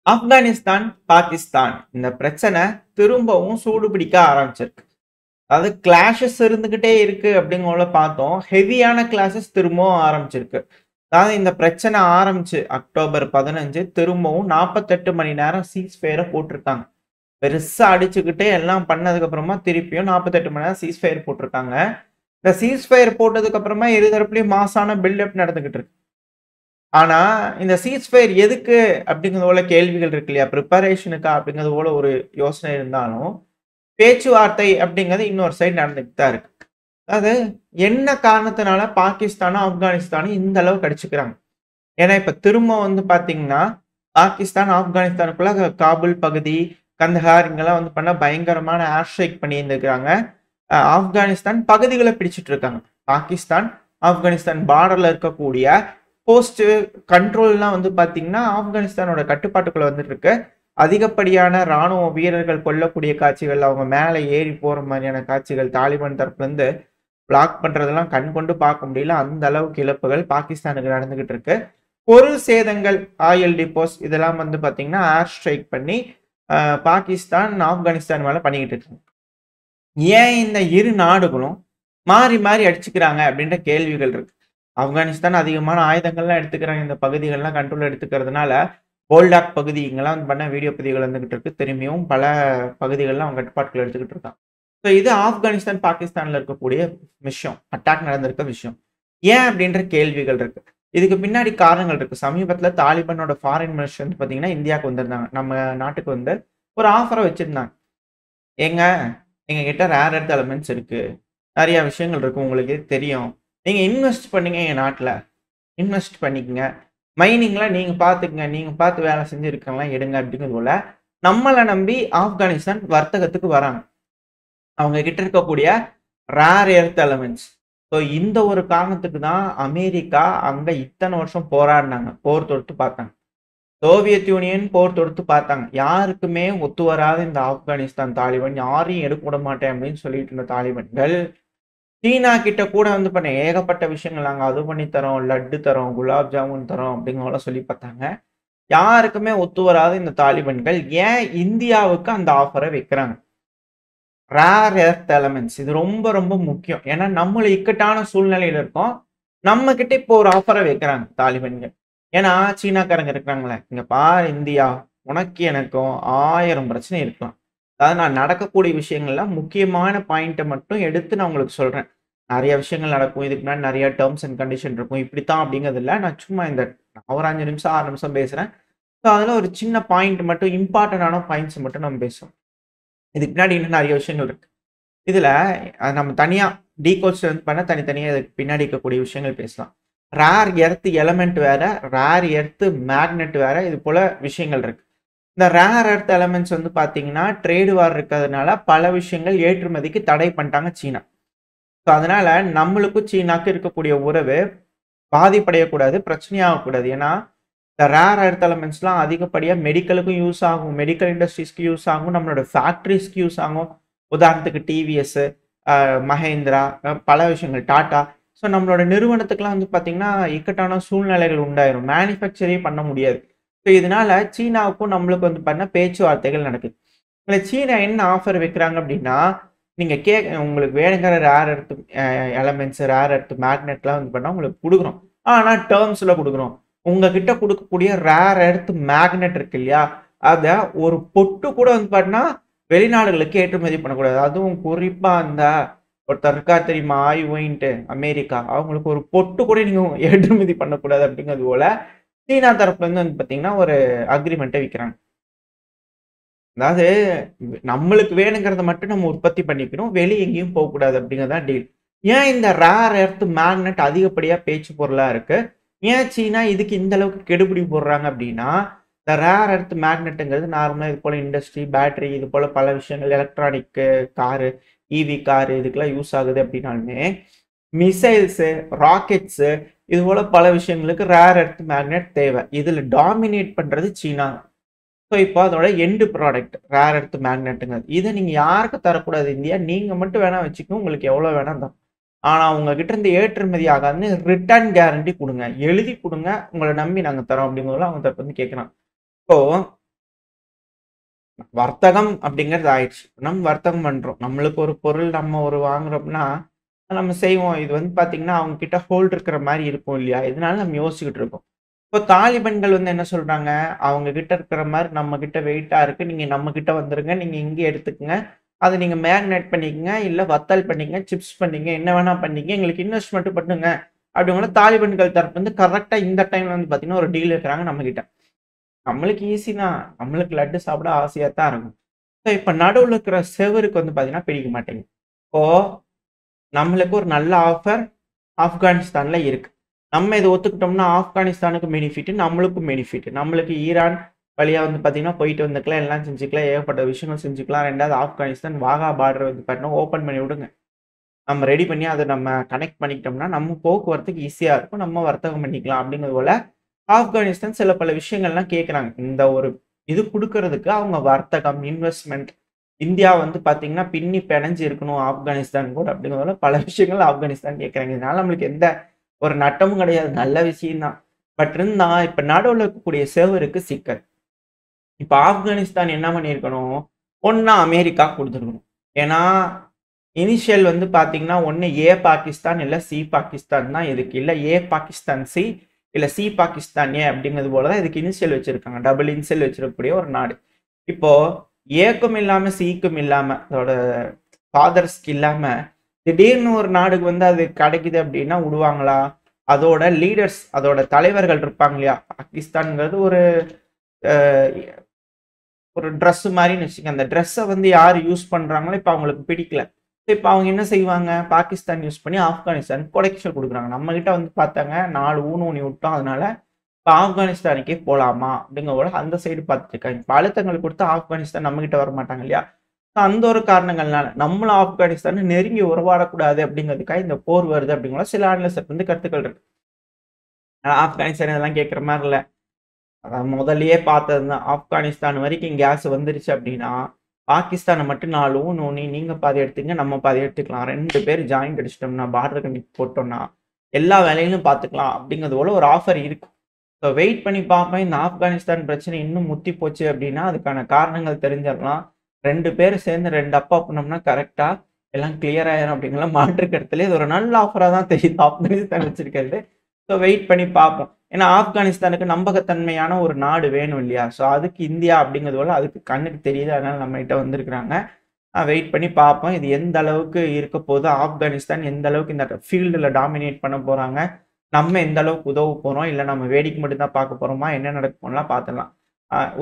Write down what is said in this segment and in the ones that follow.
ஆப்கானிஸ்தான், பாகிஸ்தான் இந்த பிரச்சனை திரும்பவும் சூடு பிடிக்க ஆரம்பிச்சிருக்கு. அதாவது கிளாஷஸ் இருந்துகிட்டே இருக்கு அப்படிங்கறத பார்த்தோம். ஹெவியான கிளாஷஸ் திரும்பவும் ஆரம்பிச்சிருக்கு. அதாவது இந்த பிரச்சனை ஆரம்பிச்சு அக்டோபர் 15 திரும்பவும் 48 மணி நேரம் சீஸ்ஃபயர போட்டிருக்காங்க. பெருசா அடிச்சுக்கிட்டே எல்லாம் பண்ணதுக்கு அப்புறமா திருப்பியும் 48 மணி நேரம் சீஸ்ஃபயர் போட்டிருக்காங்க. இந்த சீஸ்ஃபயர் போட்டதுக்கு அப்புறமா இருதரப்புலயும் மாசான பில்டப் நடந்துகிட்டு இருக்கு. ஆனா, இந்த சீஸ்ஃபயர் எதுக்கு அப்படிங்கிறது போல கேள்விகள் இருக்கு இல்லையா? பிரிப்பரேஷனுக்கா அப்படிங்கிறது போல ஒரு யோசனை இருந்தாலும், பேச்சுவார்த்தை அப்படிங்கிறது இன்னொரு சைடு நடந்துட்டு தான் இருக்கு. அதாவது என்ன காரணத்தினால பாகிஸ்தானும், ஆப்கானிஸ்தானும் இந்த அளவுக்கு அடிச்சுக்கிறாங்க? ஏன்னா, இப்ப திரும்ப வந்து பார்த்தீங்கன்னா, பாகிஸ்தான், ஆப்கானிஸ்தானுக்குள்ள காபூல் பகுதி, கந்தஹார் இங்கெல்லாம் வந்து பண்ணா பயங்கரமான ஏர் ஸ்ட்ரைக் பண்ணியிருந்திருக்காங்க. ஆப்கானிஸ்தான் பகுதிகள பிடிச்சுட்டு இருக்காங்க. பாகிஸ்தான், ஆப்கானிஸ்தான் பார்டர்ல இருக்கக்கூடிய போஸ்ட் கண்ட்ரோல்லாம் வந்து பார்த்தீங்கன்னா, ஆப்கானிஸ்தானோட கட்டுப்பாட்டுக்குள்ள வந்துட்டு இருக்கு. அதிகப்படியான ராணுவ வீரர்கள் கொல்லக்கூடிய காட்சிகள், அவங்க மேல ஏறி போற மாரியான காட்சிகள் தாலிபான் தரப்புலருந்து பிளாக் பண்றதெல்லாம் கண் கொண்டு பார்க்க முடியல. அந்த அளவுக்கு இழப்புகள் பாகிஸ்தானுக்கு நடந்துகிட்டு இருக்கு. பொருள் சேதங்கள், ஆயில் டிப்போஸ் இதெல்லாம் வந்து பார்த்தீங்கன்னா, ஏர் ஸ்ட்ரைக் பண்ணி பாகிஸ்தான், ஆப்கானிஸ்தான் மேல பண்ணிக்கிட்டு இருக்காங்க. ஏன் இந்த இரு நாடுகளும் மாறி, மாறி அடிச்சுக்கிறாங்க அப்படின்ற கேள்விகள் இருக்கு. ஆப்கானிஸ்தான் அதிகமான ஆயுதங்கள்லாம் எடுத்துக்கிறாங்க. இந்த பகுதிகள்லாம் கண்ட்ரோல் எடுத்துக்கிறதுனால, போல்டாக் பகுதி இங்கலாம் வந்து பண்ண வீடியோ பதிவுகள் வந்துகிட்டு இருக்கு. திரும்பியும் பல பகுதிகள்ல அவங்க கட்டுப்பாட்டுக்குள்ள எடுத்துக்கிட்டு இருக்காங்க. ஸோ இது ஆப்கானிஸ்தான், பாகிஸ்தான்ல இருக்கக்கூடிய விஷயம். அட்டாக் நடந்திருக்க விஷயம். ஏன் அப்படின்ற கேள்விகள் இருக்கு. இதுக்கு பின்னாடி காரணங்கள் இருக்கு. சமீபத்தில தாலிபானோட ஃபாரின் மினிஸ்டர் வந்து பார்த்தீங்கன்னா, இந்தியாவுக்கு வந்திருந்தாங்க. நம்ம நாட்டுக்கு வந்து ஒரு ஆஃபர வச்சிருந்தாங்க. ஏங்க எங்ககிட்ட ரேர் எர்த் எலமெண்ட்ஸ் இருக்கு. நெறைய விஷயங்கள் இருக்கு. உங்களுக்கே தெரியும். நீங்க இன்வெஸ்ட் பண்ணுங்க எங்க நாட்ல. இன்வெஸ்ட் பண்ணிக்கங்க. மைனிங்லாம் நீங்க பார்த்துக்கங்க. நீங்க பார்த்து வேலை செஞ்சு இருக்கவங்கலாம் எடுங்க அப்படிங்கிறது போல, நம்மள நம்பி ஆப்கானிஸ்தான் வர்த்தகத்துக்கு வராங்க. அவங்க கிட்ட இருக்கக்கூடிய ரேர் எர்த் எலமெண்ட்ஸ். ஸோ இந்த ஒரு காரணத்துக்கு தான் அமெரிக்கா அங்க இத்தன வருஷம் போராடுனாங்க. போர் தொடுத்து பார்த்தாங்க. சோவியத் யூனியன் போர் தொடுத்து பார்த்தாங்க. யாருக்குமே ஒத்து வராத இந்த ஆப்கானிஸ்தான் தாலிபான் யாரையும் எடுக்க விட மாட்டேன் அப்படின்னு சொல்லிட்டு இருந்த தாலிபான்கள், சீனா கிட்ட கூட வந்து பண்ண ஏகப்பட்ட விஷயங்கள் நாங்க அது பண்ணி தரோம், லட்டு தரோம், குலாப் ஜாமுன் தரோம் அப்படிங்கிறதெல்லாம் சொல்லி பார்த்தாங்க. யாருக்குமே ஒத்து வராத இந்த தாலிபான்கள் ஏன் இந்தியாவுக்கு அந்த ஆஃபர வைக்கிறாங்க? ரேர் எர்த் எலமெண்ட்ஸ் இது ரொம்ப ரொம்ப முக்கியம். ஏன்னா நம்மளும் இக்கட்டான சூழ்நிலையில இருக்கோம். நம்ம கிட்ட இப்போ ஒரு ஆஃபர வைக்கிறாங்க தாலிபான்கள். ஏன்னா சீனாக்காரங்க இருக்கிறாங்களே, "இங்க பாரு இந்தியா, உனக்கும் எனக்கும் 1000 பிரச்சனை இருக்கலாம். அதாவது நான் நடக்கக்கூடிய விஷயங்கள்ல முக்கியமான பாயிண்ட்ட மட்டும் எடுத்து நான் உங்களுக்கு சொல்றேன். நெறைய விஷயங்கள் நடக்கும். இதுக்கு முன்னாடி நெறைய டெர்ம்ஸ் அண்ட் கண்டிஷன் இருக்கும். இப்படித்தான் அப்படிங்கிறது இல்ல. நான் சும்மா ஒரு 5 நிமிஷம், 6 நிமிஷம் பேசுறேன். ஸோ அதுல ஒரு சின்ன பாயிண்ட் மட்டும் இம்பார்ட்டன்டான பாயிண்ட்ஸ் மட்டும் நம்ம பேசுவோம். இதுக்கு பின்னாடி இன்னும் நெறைய விஷயங்கள் இருக்கு." இதுல நம்ம தனியா டீகோட்ஸ் வந்து பண்ண தனித்தனியா இதுக்கு பின்னாடி இருக்கக்கூடிய விஷயங்கள் பேசலாம். ரேர் எர்த் எலமெண்ட் வேற, ரேர் எர்த் மேக்னெட் வேற, இது போல விஷயங்கள் இருக்கு. இந்த ரேர் எர்த் எலமெண்ட்ஸ் வந்து பார்த்தீங்கன்னா, ட்ரேட் வார் இருக்கிறதுனால பல விஷயங்கள் ஏற்றுமதிக்கு தடை பண்ணிட்டாங்க சீனா. ஸோ அதனால நம்மளுக்கும் சீனாக்கும் இருக்கக்கூடிய உறவு பாதிப்படையக்கூடாது, பிரச்சனையாகக்கூடாது. ஏன்னா, இந்த ரேர் எர்த் எலமெண்ட்ஸ்லாம் அதிகப்படியா மெடிக்கலுக்கும் யூஸ் ஆகும். மெடிக்கல் இண்டஸ்ட்ரீஸ்க்கு யூஸ் ஆகும். நம்மளோட ஃபேக்டரிஸ்க்கு யூஸ் ஆகும். உதாரணத்துக்கு டிவிஎஸ், மஹேந்திரா, பல விஷயங்கள் டாடா. ஸோ நம்மளோட நிறுவனத்துக்குலாம் வந்து பார்த்தீங்கன்னா, இக்கட்டான சூழ்நிலைகள் உண்டாயிரும். மேனுஃபேக்சரே பண்ண முடியாது. ஸோ இதனால சீனாவுக்கும் நம்மளுக்கும் வந்து பார்த்தீங்கன்னா பேச்சுவார்த்தைகள் நடக்குது. இதுல சீனா என்ன ஆஃபர் வைக்கிறாங்க அப்படின்னா, நீங்க உங்களுக்கு வேணுங்கிற rare earth elements, rare earth மேக்னெட்லாம் வந்து பண்ணா உங்களுக்கு குடுக்குறோம். ஆனா டெர்ம்ஸ்ல குடுக்குறோம். உங்ககிட்ட குடுக்கக்கூடிய ரேர் எர்த் மேக்னெட் இருக்கு இல்லையா? அத ஒரு பொட்டு கூட வந்து பார்த்தீங்கன்னா, வெளிநாடுகளுக்கு ஏற்றுமதி பண்ணக்கூடாது. அதுவும் குறிப்பா அந்த ஒருத்தர் இருக்கார் தெரியுமா? ஆய்வுன்ட்டு அமெரிக்கா. அவங்களுக்கு ஒரு பொட்டு கூட நீங்க ஏற்றுமதி பண்ணக்கூடாது அப்படிங்கிறது போல, சீனா தரப்புல இருந்து வந்து பார்த்தீங்கன்னா, ஒரு அக்ரீமென்ட்ட வைக்கிறாங்க. அதாவது நம்மளுக்கு வேணுங்கிறத மட்டும் நம்ம உற்பத்தி பண்ணிக்கணும். வெளிய எங்கேயும் போகக்கூடாது அப்படிங்கிறது தான் டீல். ஏன் இந்த ரேர் எர்த் மேக்னெட் அதிகப்படியா பேச்சு பொருளா இருக்கு? ஏன் சீனா இதுக்கு இந்த அளவுக்கு கெடுபிடி போடுறாங்க அப்படின்னா, இந்த ரேர் எர்த் மேக்னெட்ங்கிறது நார்மலா இது போல இண்டஸ்ட்ரி, பேட்டரி இது போல பல விஷயங்கள் எலக்ட்ரானிக் காரு, ஈவி காரு இதுக்கெல்லாம் யூஸ் ஆகுது அப்படின்னாலுமே, மிசைல்ஸு, ராக்கெட்ஸு இது போல பல விஷயங்களுக்கு ரேர் எர்த் மேக்னெட் தேவை. இதுல டாமினேட் பண்றது சீனா. ஸோ, இப்போ அதோட எண்ட் ப்ராடக்ட் ரேர் எர்த் மேக்னெட்டுங்கிறது. இத நீங்க யாருக்கும் தரக்கூடாது இந்தியா. நீங்க மட்டும் வேணா வச்சுக்கோங்க. உங்களுக்கு எவ்வளோ வேணா தரோம். ஆனா உங்ககிட்ட இருந்து ஏற்றுமதி ஆகாதுன்னு ரிட்டர்ன் கேரண்டி குடுங்க. எழுதி குடுங்க. உங்கள நம்பி நாங்க தரோம் அப்படிங்கிறதெல்லாம் அவங்க தரப்பு வந்து கேட்கறாங்க. இப்போ வர்த்தகம் அப்படிங்கிறது ஆயிடுச்சு. நம்ம வர்த்தகம் பண்றோம். நம்மளுக்கு ஒரு பொருள் நம்ம ஒரு வாங்குறோம்னா, நம்ம செய்வோம். இது வந்து பார்த்தீங்கன்னா, அவங்க கிட்ட ஹோல்ட் இருக்கிற மாரி இருக்கும் இல்லையா? இதனால நம்ம யோசிச்சுக்கிட்டு இருக்கோம். இப்போ தாலிபான்கள் வந்து என்ன சொல்றாங்க, அவங்க கிட்ட இருக்கிற மாரி நம்ம கிட்ட வெயிட்டா இருக்கு. நீங்க நம்ம கிட்ட வந்துருங்க. நீங்க இங்கே எடுத்துக்கங்க. அத நீங்க மேரினேட் பண்ணிக்கங்க. இல்ல வத்தல் பண்ணிக்கங்க, சிப்ஸ் பண்ணிக்கங்க, என்ன வேணா பண்ணிக்கங்க. எங்களுக்கு இன்வெஸ்ட்மென்ட் பண்ணுங்க. அப்படிங்கிற தாலிபான்கள் தரப்பு வந்து கரெக்ட்டா இந்த டைம்ல வந்து பார்த்தீங்கன்னா, ஒரு டீல் வைக்கிறாங்க நம்மகிட்ட. நம்மளுக்கு ஈஸி தான். நம்மளுக்கு லட்டு சாப்பிட ஆசையா தான் இருக்கும். ஸோ இப்ப நடுவுல இருக்கிற செவருக்கு வந்து பார்த்தீங்கன்னா பிடிக்க மாட்டேங்குது. இப்போ நம்மளுக்கு ஒரு நல்ல ஆஃபர் ஆப்கானிஸ்தான்ல இருக்கு. நம்ம இத ஒத்துக்கிட்டோம்னா ஆப்கானிஸ்தானுக்கு பெனிஃபிட், நம்மளுக்கும் பெனிஃபிட். நம்மளுக்கு ஈரான் வழியா வந்து பார்த்தீங்கன்னா போயிட்டு வந்துக்கலாம், எல்லாம் செஞ்சுக்கலாம், ஏகப்பட்ட விஷயங்கள் செஞ்சுக்கலாம். 2வது ஆப்கானிஸ்தான் வாகா பார்டர் வந்து பார்த்தீங்கன்னா ஓப்பன் பண்ணி விடுங்க. நம்ம ரெடி பண்ணி அத நம்ம கனெக்ட் பண்ணிக்கிட்டோம்னா, நம்ம போக்குவரத்துக்கு ஈஸியா இருக்கும். நம்ம வர்த்தகம் பண்ணிக்கலாம் அப்படிங்கிறது போல, ஆப்கானிஸ்தான் சில பல விஷயங்கள்லாம் கேட்குறாங்க. இந்த ஒரு இது குடுக்கறதுக்கு அவங்க வர்த்தகம், இன்வெஸ்ட்மென்ட் இந்தியா வந்து பார்த்தீங்கன்னா, பின்னி பிணைஞ்சு இருக்கணும் ஆப்கானிஸ்தான் கூட அப்படிங்கிறதுல பல விஷயங்கள் ஆப்கானிஸ்தான் கேட்குறாங்க. இதனால நம்மளுக்கு எந்த ஒரு நட்டமும் கிடையாது. நல்ல விஷயம் தான். பட் இருந்தா, இப்ப நடுவுல இருக்கக்கூடிய செர்வருக்கு சிக்கல். இப்ப ஆப்கானிஸ்தான் என்ன பண்ணியிருக்கணும், ஒண்ணா அமெரிக்கா குடுத்துருக்கணும். ஏன்னா, இனிஷியல் வந்து பார்த்தீங்கன்னா, ஒண்ணு ஏ பாகிஸ்தான், இல்ல சி பாகிஸ்தான் தான் இதுக்கு. இல்ல ஏ பாகிஸ்தான் சி, இல்ல சி பாகிஸ்தான் ஏ அப்படிங்கிறது போல தான் இதுக்கு இனிஷியல் வச்சிருக்காங்க. டபுள் இனிஷியல் வச்சிருக்கக்கூடிய ஒரு நாடு. இப்போ ஏக்கும் இல்லாம, சிக்கும் இல்லாம, அதோட ஃபாதர்ஸ்க்கு இல்லாம, திடீர்னு ஒரு நாடுக்கு வந்து அது கிடைக்குது அப்படின்னா விடுவாங்களா? அதோட லீடர்ஸ், அதோட தலைவர்கள் இருப்பாங்க இல்லையா? பாகிஸ்தான்ங்கிறது ஒரு அ ஒரு ட்ரெஸ் மாரின்னு வச்சுக்கங்க. அந்த ட்ரெஸ்ஸ வந்து யார் யூஸ் பண்றாங்களோ, இப்ப அவங்களுக்கு பிடிக்கல. இப்ப அவங்க என்ன செய்வாங்க? பாகிஸ்தான் யூஸ் பண்ணி ஆப்கானிஸ்தானுக்கு கொடைக்ஷன் குடுக்குறாங்க. நம்மகிட்ட வந்து பார்த்தாங்க 4 ஊண் ஊனி விட்டோம். அதனால இப்ப ஆப்கானிஸ்தானுக்கே போலாமா? அப்படிங்கிற அந்த சைடு பார்த்துட்டு இருக்காங்க. இப்ப அழுத்தங்கள் குடுத்தா ஆப்கானிஸ்தான் நம்மகிட்ட வரமாட்டாங்க இல்லையா? அந்த ஒரு காரணங்கள்னால நம்மளும் ஆப்கானிஸ்தான் நெருங்கி உறவாடக்கூடாது அப்படிங்கிறதுக்காக இந்த போர் வருது அப்படிங்கிற சில அனலிஸ்ட் வந்து கருத்துக்கள் இருக்கு. ஆப்கானிஸ்தான் இதெல்லாம் கேட்கிற மாரி இல்ல. அதான் முதல்லயே பார்த்தது தான். ஆப்கானிஸ்தான் வரைக்கும் கேஸ் வந்துருச்சு அப்டின்னா, பாகிஸ்தான மட்டும் 4 ஊனி, நீங்க பாதி எடுத்துக்கங்க, நம்ம பாதி எடுத்துக்கலாம். 2 பேர் ஜாயிண்ட் அடிச்சுட்டோம்னா, பார்டர் கனெக்ட் போட்டோம்னா, எல்லா வேலைகளும் பார்த்துக்கலாம் அப்டிங்கிறது போல ஒரு ஆஃபர் இருக்கு. ஸோ வெயிட் பண்ணி பார்ப்பேன். இந்த ஆப்கானிஸ்தான் பிரச்சனை இன்னும் முத்தி போச்சு அப்டின்னா, அதுக்கான காரணங்கள் தெரிஞ்சிரலாம். 2 பேரும் சேர்ந்து 2 அப்பா பண்ணோம்னா கரெக்ட்டா எல்லாம் கிளியர் ஆயிரும் அப்டிங்கிற மாற்று கருத்துல இது ஒரு நல்ல ஆஃபரா தான் தெரியுது ஆப்கானிஸ்தான் வச்சிருக்கிறது. ஸோ வெயிட் பண்ணி பார்ப்போம். ஏன்னா ஆப்கானிஸ்தானுக்கு நம்பகத்தன்மையான ஒரு நாடு வேணும் இல்லையா? ஸோ அதுக்கு இந்தியா அப்படிங்கிறது போல அதுக்கு கண்ணுக்கு தெரியுது. அதனால நம்மகிட்ட வந்திருக்கிறாங்க. வெயிட் பண்ணி பார்ப்போம். இது எந்த அளவுக்கு இருக்க போது, ஆப்கானிஸ்தான் எந்த அளவுக்கு இந்த ஃபீல்டுல டாமினேட் பண்ண போறாங்க. நம்ம எந்த அளவுக்கு உதவ போறோம், இல்ல நம்ம வேடிக்கை மட்டும் தான் பார்க்க போறோமா, என்ன நடக்கும்லாம் பார்த்துடலாம்.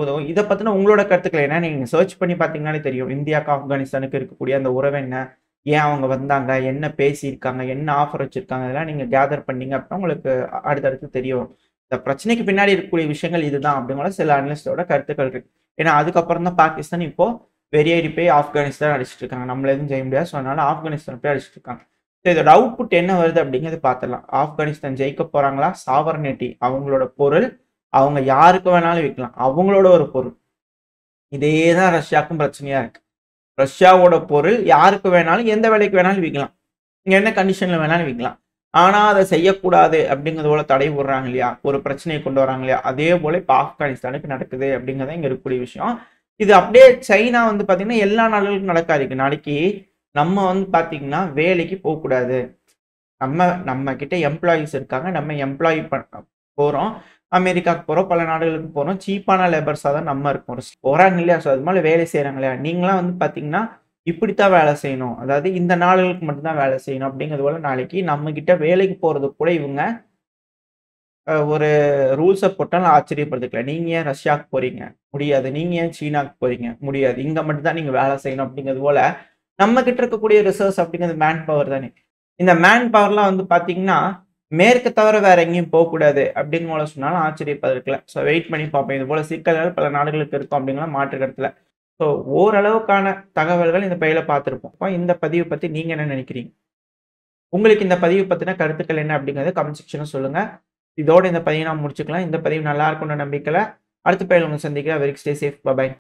உதவும். இத பத்தின உங்களோட கருத்துக்கள் என்ன? நீங்க சர்ச் பண்ணி பார்த்தீங்கன்னாலே தெரியும். இந்தியாவுக்கு ஆப்கானிஸ்தானுக்கு இருக்கக்கூடிய அந்த உறவு என்ன? ஏன் அவங்க வந்தாங்க? என்ன பேசியிருக்காங்க? என்ன ஆஃபர் வச்சிருக்காங்க? இதெல்லாம் நீங்க கேதர் பண்ணீங்க அப்படின்னா, உங்களுக்கு அடுத்தடுத்து தெரிய வரும். இந்த பிரச்சனைக்கு பின்னாடி இருக்கக்கூடிய விஷயங்கள் இதுதான் அப்படிங்கிற சில அனலிஸ்ட்டோட கருத்துக்கள் இருக்கு. ஏன்னா, அதுக்கப்புறம் தான் பாகிஸ்தான் இப்போ வெறியேறி போய் ஆப்கானிஸ்தான் அடிச்சிட்டு இருக்காங்க. நம்மள எதுவும் செய்ய முடியாது. ஸோ, அதனால ஆப்கானிஸ்தான் போய் அடிச்சிட்டு இருக்காங்க. ஸோ, இதோட அவுட்புட் என்ன வருது அப்படிங்கிறது பார்த்துடலாம். ஆப்கானிஸ்தான் ஜெயிக்க போறாங்களா? சாவர்னிட்டி அவங்களோட பொருள். அவங்க யாருக்கு வேணாலும் விக்கலாம். அவங்களோட ஒரு பொருள். இதே தான் ரஷ்யாவுக்கும் பிரச்சனையா இருக்கு. ரஷ்யாவோட பொருள் யாருக்கு வேணாலும், எந்த விலைக்கு வேணாலும் விக்கலாம். நீங்க என்ன கண்டிஷன்ல வேணாலும் விக்கலாம். ஆனா, அத செய்யக்கூடாது அப்படிங்கிறது போல தடை போடுறாங்க இல்லையா? ஒரு பிரச்சனைய கொண்டு வராங்க இல்லையா? அதே போல இப்ப ஆப்கானிஸ்தானுக்கு நடக்குது அப்படிங்கிறது இங்க இருக்கக்கூடிய விஷயம். இது அப்படியே சைனா வந்து பார்த்தீங்கன்னா, எல்லா நாடுகளுக்கும் நடக்காது. நாளைக்கு நம்ம வந்து பார்த்தீங்கன்னா, வேலைக்கு போக்கூடாது. நம்ம நம்ம கிட்ட எம்ப்ளாயீஸ் இருக்காங்க. நம்ம எம்ப்ளாயி போறோம். அமெரிக்காவுக்கு போறோம். பல நாடுகளுக்கு போறோம். சீப்பான லேபர்ஸா தான் நம்ம இருக்கோம். போறாங்க இல்லையா? ஸோ அது மாரி வேலை செய்றாங்க இல்லையா? நீங்கலாம் வந்து பார்த்தீங்கன்னா, இப்படித்தான் வேலை செய்யணும். அதாவது இந்த நாடுகளுக்கு மட்டும் தான் வேலை செய்யணும் அப்படிங்கிறது போல நாளைக்கு நம்ம கிட்ட வேலைக்கு போறதுக்கு கூட இவங்க ஒரு ரூல்ஸ போட்டாலும் ஆச்சரியப்படுறதுக்கு இல்ல. நீங்க ஏன் ரஷ்யாவுக்கு போறீங்க? முடியாது. நீங்க ஏன் சீனாக்கு போறீங்க? முடியாது. இங்க மட்டும் தான் நீங்க வேலை செய்யணும் அப்படிங்கிறது போல, நம்ம கிட்ட இருக்கக்கூடிய ரிசோர்ஸ் அப்படிங்கிறது மேன் பவர் தானே. இந்த மேன் பவர்லாம் வந்து பார்த்தீங்கன்னா, மேற்க தவிர வேற எங்கேயும் போக்கூடாது அப்படின்னு போல சொன்னாலும் ஆச்சரியப்படுறதுக்கு இல்ல. ஸோ வெயிட் பண்ணி பார்ப்போம். இது போல சிக்கல்கள் பல நாடுகளுக்கு இருக்கும் அப்படிங்கலாம் மாற்று கருத்து இல்ல. ஸோ ஓரளவுக்கான தகவல்கள் இந்த பதிவுல பார்த்திருப்போம். அப்ப இந்த பதிவு பத்தி நீங்க என்ன நினைக்கிறீங்க? உங்களுக்கு இந்த பதிவு பத்தின கருத்துக்கள் என்ன அப்படிங்கிறத கமெண்ட் செக்ஷன்ல சொல்லுங்க. இதோட இந்த பதிவை நாம் முடிச்சுக்கலாம். இந்த பதிவு நல்லா இருக்கும்னு நம்பிக்கையில அடுத்த பதிவுல உங்கள சந்திக்கிறேன். Very stay safe. பை.